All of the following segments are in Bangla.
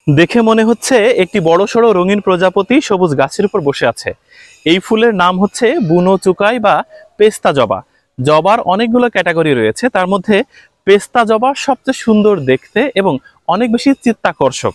দেখে মনে হচ্ছে একটি বড়সড় রঙিন প্রজাপতি সবুজ গাছের উপর বসে আছে। এই ফুলের নাম হচ্ছে বুনো চুকাই বা পেস্তা জবা। জবার অনেকগুলো ক্যাটাগরি রয়েছে, তার মধ্যে পেস্তা জবা সবচেয়ে সুন্দর দেখতে এবং অনেক বেশি চিত্তাকর্ষক।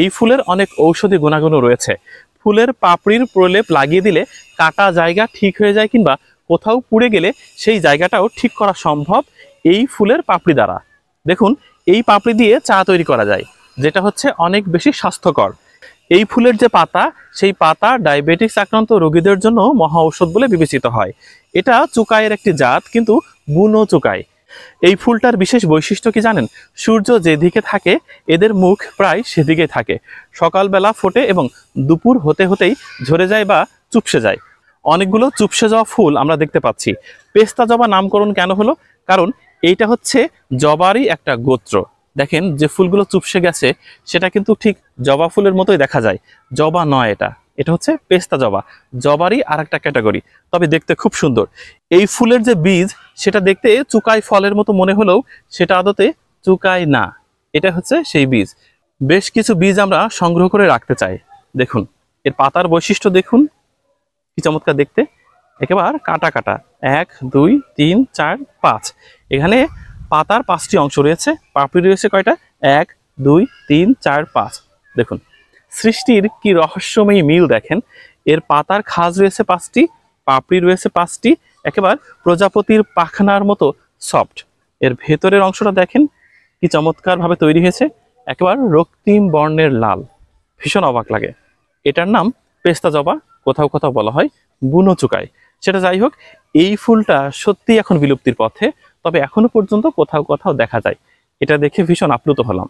এই ফুলের অনেক ঔষধি গুণাগুণ রয়েছে। ফুলের পাপড়ির প্রলেপ লাগিয়ে দিলে কাটা জায়গা ঠিক হয়ে যায়, কিংবা কোথাও পুড়ে গেলে সেই জায়গাটাও ঠিক করা সম্ভব এই ফুলের পাপড়ি দ্বারা। দেখুন, এই পাপড়ি দিয়ে চা তৈরি করা যায়, যেটা হচ্ছে অনেক বেশি স্বাস্থ্যকর। এই ফুলের যে পাতা, সেই পাতা ডায়াবেটিস আক্রান্ত রোগীদের জন্য মহা ঔষধ বলে বিবেচিত হয়। এটা চুকাইয়ের একটি জাত, কিন্তু বুনো চুকাই। এই ফুলটার বিশেষ বৈশিষ্ট্য কি জানেন? সূর্য যেদিকে থাকে এদের মুখ প্রায় সেদিকে থাকে। সকালবেলা ফোটে এবং দুপুর হতে হতেই ঝরে যায় বা চুপসে যায়। অনেকগুলো চুপসে যাওয়া ফুল আমরা দেখতে পাচ্ছি। পেস্তা জবা নামকরণ কেন হলো? কারণ এইটা হচ্ছে জবারই একটা গোত্র। দেখেন, যে ফুলগুলো চুপসে গেছে সেটা কিন্তু ঠিক জবা ফুলের মতোই দেখা যায়। জবা নয়, এটা এটা হচ্ছে পেস্তা জবা, জবারই আর একটা ক্যাটাগরি, তবে দেখতে খুব সুন্দর। এই ফুলের যে বীজ, সেটা দেখতে চুকাই ফলের মতো মনে হলেও সেটা আদতে চুকাই না, এটা হচ্ছে সেই বীজ। বেশ কিছু বীজ আমরা সংগ্রহ করে রাখতে চাই। দেখুন, এর পাতার বৈশিষ্ট্য দেখুন, কি চমৎকার দেখতে, একেবারে কাটা কাটা। 1 2 3 4 5, এখানে পাতার 5টি অংশ রয়েছে। পাপড়ি রয়েছে কয়টা? 1 2 3 4 5। দেখুন, সৃষ্টির কি রহস্যময়ী মিল দেখেন। এর পাতার খাঁজ রয়েছে 5টি, পাপড়ি রয়েছে 5টি, একেবারে প্রজাপতির পাখনার মতো সফট। এর ভেতরের অংশটা দেখেন কি চমৎকার ভাবে তৈরি হয়েছে, একেবারে রক্তিম বর্ণের লাল, ভীষণ অবাক লাগে। এটার নাম পেস্তা জবা, কোথাও কোথাও বলা হয় বুনো চুকাই। সেটা যাই হোক, এই ফুলটা সত্যি এখন বিলুপ্তির পথে, তবে এখনো পর্যন্ত কোথাও কোথাও দেখা যায়। এটা দেখে ভীষণ আপ্লুত হলাম।